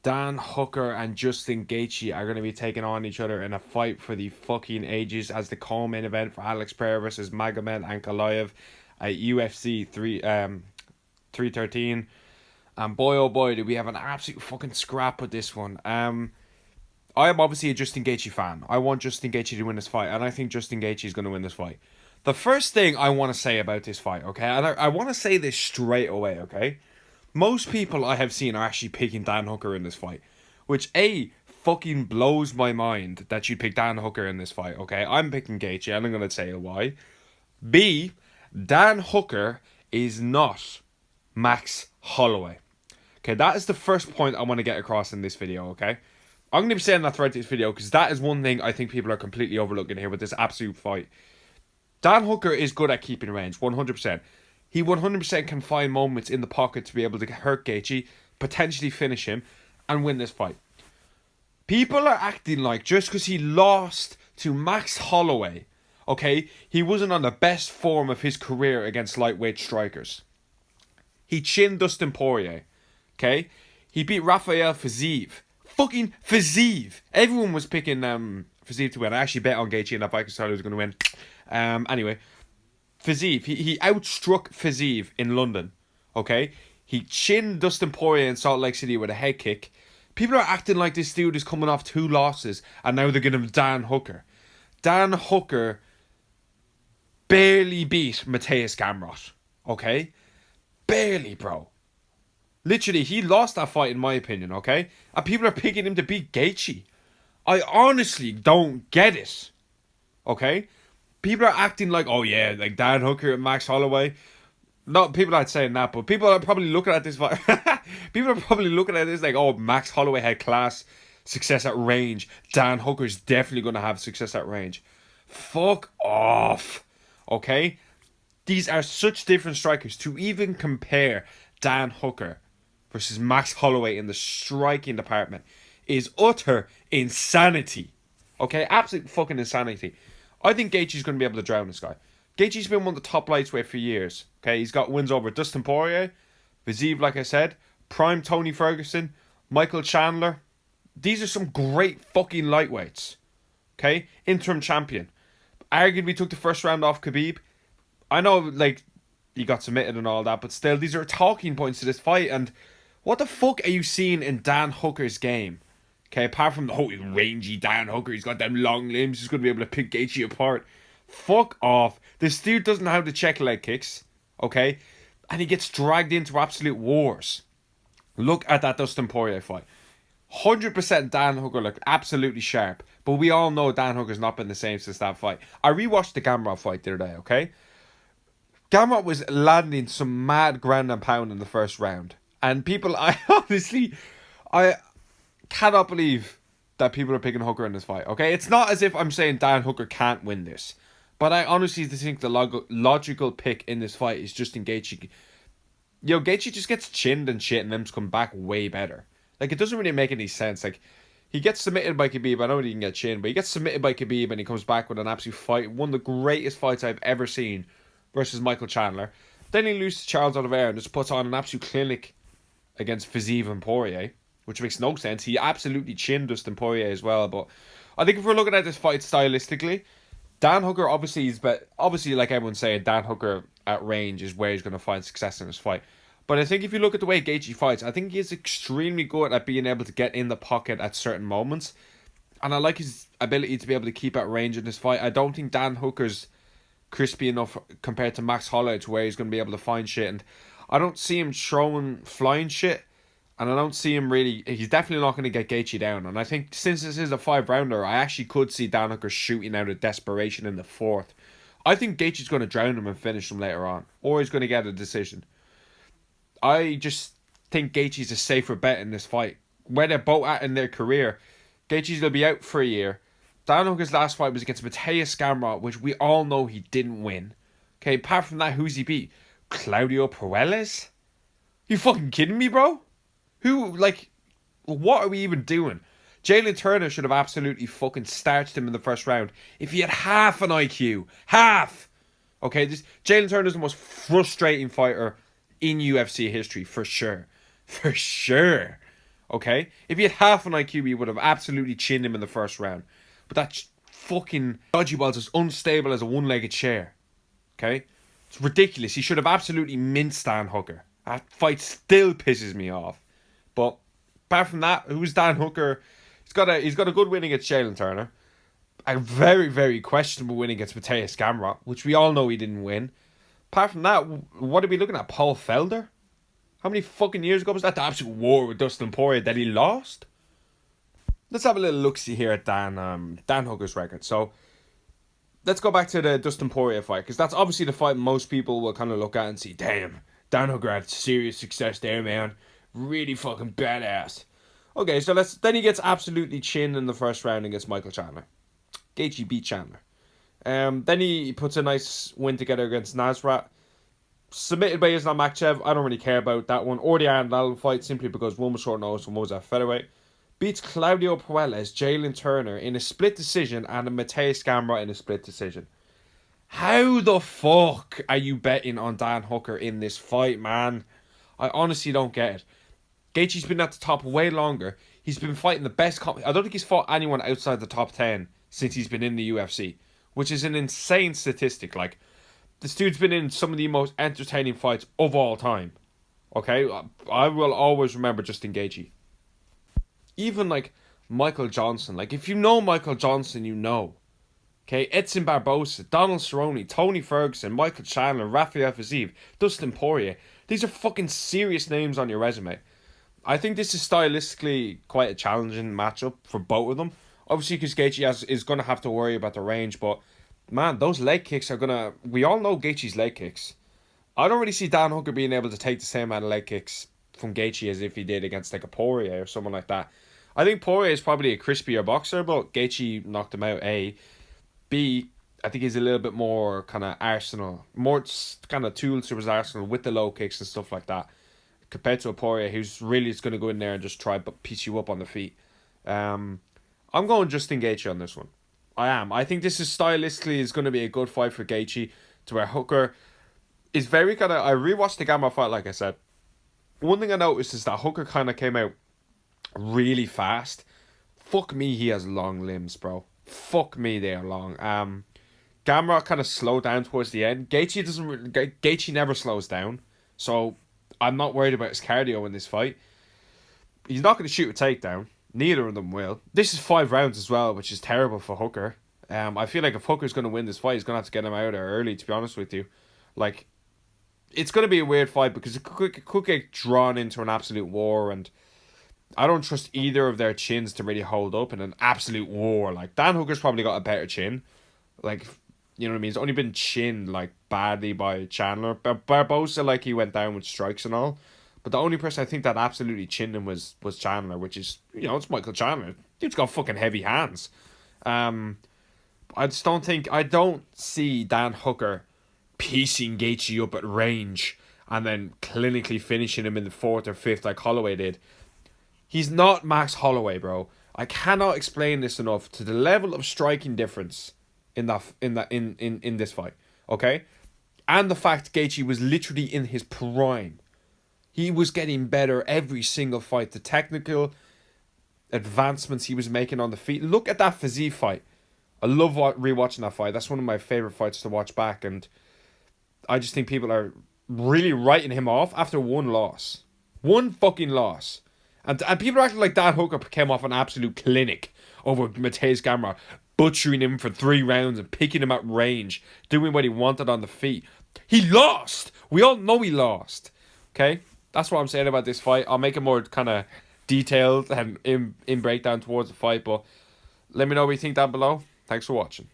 Dan Hooker and Justin Gaethje are going to be taking on each other in a fight for the fucking ages as the co-main event for Alex Pereira versus Magomed Ankalaev at UFC 313. And boy, oh boy, do we have an absolute fucking scrap with this one. I am obviously a Justin Gaethje fan. I want Justin Gaethje to win this fight, and I think Justin Gaethje is going to win this fight. The first thing I want to say about this fight, okay, and I want to say this straight away, okay? Most people I have seen are actually picking Dan Hooker in this fight, which A, fucking blows my mind that you'd pick Dan Hooker in this fight, okay? I'm picking Gaethje, and I'm going to tell you why. B, Dan Hooker is not Max Holloway. Okay, that is the first point I want to get across in this video, okay? I'm going to be saying that throughout this video because that is one thing I think people are completely overlooking here with this absolute fight. Dan Hooker is good at keeping range, 100%. He 100% can find moments in the pocket to be able to hurt Gaethje, potentially finish him, and win this fight. People are acting like just because he lost to Max Holloway, okay, he wasn't on the best form of his career against lightweight strikers. He chinned Dustin Poirier, okay? He beat Rafael Fiziev. Fucking Fiziev. Everyone was picking Fiziev to win. I actually bet on Gaethje and that fight because I thought he was going to win. Anyway, Fiziev, he outstruck Fiziev in London, okay? He chinned Dustin Poirier in Salt Lake City with a head kick. People are acting like this dude is coming off 2 losses and now they're giving him Dan Hooker. Dan Hooker barely beat Mateus Gamrot, okay? Barely, bro. Literally, he lost that fight in my opinion, okay? And people are picking him to beat Gaethje. I honestly don't get it, okay? People are acting like, oh yeah, like Dan Hooker and Max Holloway. Not people aren't saying that, but people are probably looking at this fight. People are probably looking at this like, oh, Max Holloway had class, success at range. Dan Hooker's definitely going to have success at range. Fuck off, okay? These are such different strikers. To even compare Dan Hooker versus Max Holloway in the striking department is utter insanity. Okay, absolute fucking insanity. I think Gaethje's going to be able to drown this guy. Gaethje's been one of the top lightweight for years. Okay, he's got wins over Dustin Poirier, Fiziev, like I said, prime Tony Ferguson, Michael Chandler. These are some great fucking lightweights. Okay, interim champion. Arguably took the first round off Khabib. I know, like, he got submitted and all that, but still, these are talking points to this fight. And what the fuck are you seeing in Dan Hooker's game? Okay, apart from the whole rangy Dan Hooker, he's got them long limbs, he's going to be able to pick Gaethje apart. Fuck off. This dude doesn't know how to check leg kicks, okay? And he gets dragged into absolute wars. Look at that Dustin Poirier fight. 100% Dan Hooker looked absolutely sharp, but we all know Dan Hooker's not been the same since that fight. I rewatched the Gamrot fight the other day, okay? Gamrot was landing some mad ground and pound in the first round. And people, I honestly, I cannot believe that people are picking Hooker in this fight, okay? It's not as if I'm saying Dan Hooker can't win this. But I honestly think the logical pick in this fight is Justin Gaethje. Yo, Gaethje just gets chinned and shit and then come back way better. Like, it doesn't really make any sense. Like, he gets submitted by Khabib. I know he can get chinned, but he gets submitted by Khabib and he comes back with an absolute fight. One of the greatest fights I've ever seen versus Michael Chandler. Then he loses to Charles Oliveira and just puts on an absolute clinic against Fiziev and Poirier, which makes no sense. He absolutely chinned Dustin Poirier as well. But I think if we're looking at this fight stylistically, Dan Hooker obviously like everyone's saying, Dan Hooker at range is where he's going to find success in this fight. But I think if you look at the way Gaethje fights, I think he's extremely good at being able to get in the pocket at certain moments. And I like his ability to be able to keep at range in this fight. I don't think Dan Hooker's crispy enough compared to Max Holloway to where he's going to be able to find shit. And I don't see him throwing flying shit. And I don't see him really... He's definitely not going to get Gaethje down. And I think since this is a 5-rounder, I actually could see Dan Hooker shooting out of desperation in the 4th. I think Gaethje's going to drown him and finish him later on. Or he's going to get a decision. I just think Gaethje's a safer bet in this fight. Where they're both at in their career, Gaethje's going to be out for a year. Dan Hooker's last fight was against Mateus Gamrot, which we all know he didn't win. Okay, apart from that, who's he beat? Claudio Puelles? You fucking kidding me, bro? Who, like, what are we even doing? Jalen Turner should have absolutely fucking starched him in the first round if he had half an IQ. Half! Okay, Jalen Turner's the most frustrating fighter in UFC history, for sure. For sure. Okay? If he had half an IQ, he would have absolutely chinned him in the first round. But that fucking dodgy ball's as unstable as a one-legged chair. Okay? It's ridiculous. He should have absolutely minced Dan Hooker. That fight still pisses me off. But apart from that, who's Dan Hooker? He's got a good win against Jalen Turner. A very, very questionable win against Mateus Gamrot, which we all know he didn't win. Apart from that, what are we looking at? Paul Felder? How many fucking years ago was that? The absolute war with Dustin Poirier that he lost? Let's have a little look-see here at Dan Hooker's record. So, let's go back to the Dustin Poirier fight, because that's obviously the fight most people will kind of look at and see, damn, Dan Hooker had serious success there, man. Really fucking badass. Okay, so then he gets absolutely chinned in the first round against Michael Chandler. Gaethje beat Chandler. Then he puts a nice win together against Nasrat. Submitted by Islam Makhachev. I don't really care about that one. Or the Aaron Lal fight, simply because one was short notice and one was at featherweight. Beats Claudio Puelles, Jalen Turner in a split decision, and a Mateus Gamrot in a split decision. How the fuck are you betting on Dan Hooker in this fight, man? I honestly don't get it. Gaethje's been at the top way longer. He's been fighting the best I don't think he's fought anyone outside the top 10 since he's been in the UFC, which is an insane statistic. Like, this dude's been in some of the most entertaining fights of all time. Okay? I will always remember Justin Gaethje. Even, like, Michael Johnson. Like, if you know Michael Johnson, you know. Okay? Edson Barbosa, Donald Cerrone, Tony Ferguson, Michael Chandler, Rafael Fiziev, Dustin Poirier. These are fucking serious names on your resume. I think this is stylistically quite a challenging matchup for both of them. Obviously, because Gaethje is going to have to worry about the range, but man, those leg kicks are going to... We all know Gaethje's leg kicks. I don't really see Dan Hooker being able to take the same amount of leg kicks from Gaethje as if he did against like a Poirier or someone like that. I think Poirier is probably a crispier boxer, but Gaethje knocked him out, A. B, I think he's a little bit more kind of arsenal, more kind of tools to his arsenal with the low kicks and stuff like that, compared to a Poirier who's really just going to go in there and just try to piece you up on the feet. I'm going Justin Gaethje on this one. I am. I think this is stylistically is going to be a good fight for Gaethje, to where Hooker is very kind of... I rewatched the Gamma fight, like I said. One thing I noticed is that Hooker kind of came out really fast. Fuck me, he has long limbs, bro. Fuck me, they are long. Gamrot kind of slowed down towards the end. Gaethje never slows down, so I'm not worried about his cardio in this fight. He's not going to shoot a takedown. Neither of them will. This is 5 rounds as well, which is terrible for Hooker. I feel like if Hooker's going to win this fight, he's going to have to get him out of there early, to be honest with you. Like, it's going to be a weird fight because it could get drawn into an absolute war, and I don't trust either of their chins to really hold up in an absolute war. Like, Dan Hooker's probably got a better chin. Like, you know what I mean? He's only been chinned, like, badly by Chandler. Barbosa, like, he went down with strikes and all. But the only person I think that absolutely chinned him was Chandler, which is, you know, it's Michael Chandler. Dude's got fucking heavy hands. I don't see Dan Hooker piecing Gaethje up at range and then clinically finishing him in the 4th or 5th like Holloway did. He's not Max Holloway, bro. I cannot explain this enough to the level of striking difference in this fight. Okay? And the fact Gaethje was literally in his prime. He was getting better every single fight. The technical advancements he was making on the feet. Look at that Fiziev fight. I love rewatching that fight. That's one of my favourite fights to watch back. And I just think people are really writing him off after one loss. One fucking loss. And people are acting like Dan Hooker came off an absolute clinic over Mateus Gamrot, butchering him for 3 rounds and picking him at range, doing what he wanted on the feet. He lost! We all know he lost. Okay? That's what I'm saying about this fight. I'll make it more kind of detailed and in breakdown towards the fight, but let me know what you think down below. Thanks for watching.